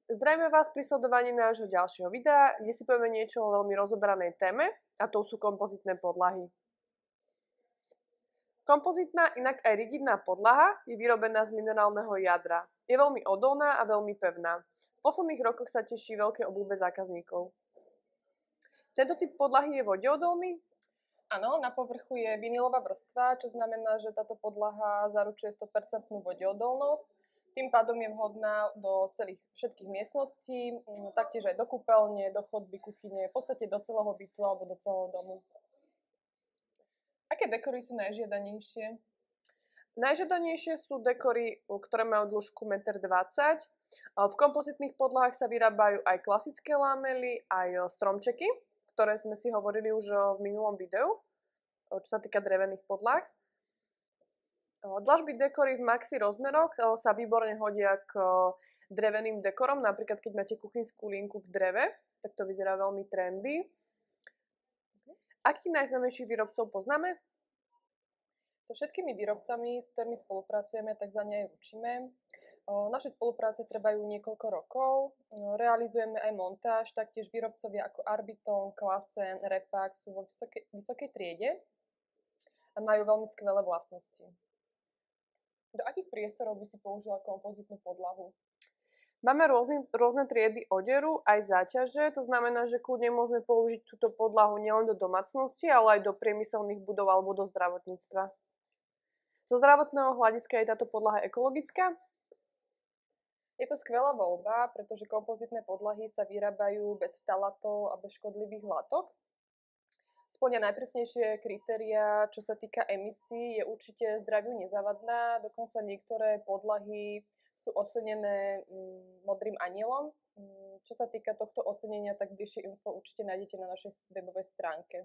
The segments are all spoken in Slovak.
Zdravíme vás pri sledovaní nášho ďalšieho videa, kde si povieme niečo o veľmi rozoberanej téme, a to sú kompozitné podlahy. Kompozitná, inak aj rigidná podlaha je vyrobená z minerálneho jadra. Je veľmi odolná a veľmi pevná. V posledných rokoch sa teší veľké obľúbe zákazníkov. Tento typ podlahy je vodeodolný? Áno, na povrchu je vinylová vrstva, čo znamená, že táto podlaha zaručuje 100% vodeodolnosť. Tým pádom je vhodná do všetkých miestností, taktiež aj do kúpeľne, do chodby, kuchyne, v podstate do celého bytu alebo do celého domu. Aké dekory sú najžiadanejšie? Najžiadanejšie sú dekory, ktoré majú dĺžku 1,20 m. V kompozitných podlahách sa vyrábajú aj klasické lámely, aj stromčeky, ktoré sme si hovorili už v minulom videu, čo sa týka drevených podlah. Dlažby dekory v maxi rozmeroch sa výborne hodia k dreveným dekorom, napríklad keď máte kuchynskú linku v dreve, tak to vyzerá veľmi trendy. Akých najznámejších výrobcov poznáme? So všetkými výrobcami, s ktorými spolupracujeme, tak za ne aj ručíme. Naše spolupráce trvajú niekoľko rokov. Realizujeme aj montáž, taktiež výrobcovia ako Arbiton, Klassen, Repak sú vo vysokej triede a majú veľmi skvelé vlastnosti. Do akých priestorov by si použila kompozitnú podlahu? Máme rôzne triedy oderu, aj záťaže, to znamená, že kľudne môžeme použiť túto podlahu nielen do domácnosti, ale aj do priemyselných budov alebo do zdravotníctva. Zo zdravotného hľadiska je táto podlaha ekologická? Je to skvelá voľba, pretože kompozitné podlahy sa vyrábajú bez vtalatov a bez škodlivých látok. Spĺňa najpresnejšie kritériá, čo sa týka emisí, je určite zdraviu nezavadná, dokonca niektoré podlahy sú ocenené modrým anielom. Čo sa týka tohto ocenenia, tak bližšie info určite nájdete na našej webovej stránke.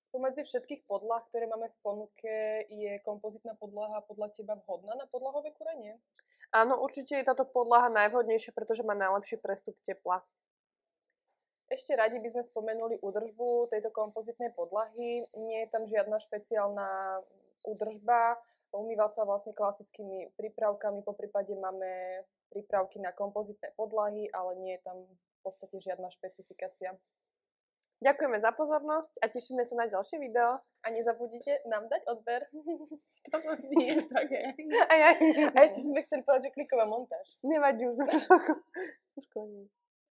Spomedzi všetkých podlah, ktoré máme v ponuke, je kompozitná podlaha podľa teba vhodná na podlahové kúrenie? Áno, určite je táto podlaha najvhodnejšia, pretože má najlepší prestup tepla. Ešte radi by sme spomenuli údržbu tejto kompozitnej podlahy. Nie je tam žiadna špeciálna údržba. Umýva sa vlastne klasickými prípravkami. Poprípade máme prípravky na kompozitné podlahy, ale nie je tam v podstate žiadna špecifikácia. Ďakujeme za pozornosť a tešíme sa na ďalšie video. A nezabudnite nám dať odber. To som nie také. A A ešte sme chceli povedať, že kliková montáž. Nevadí, už koniec.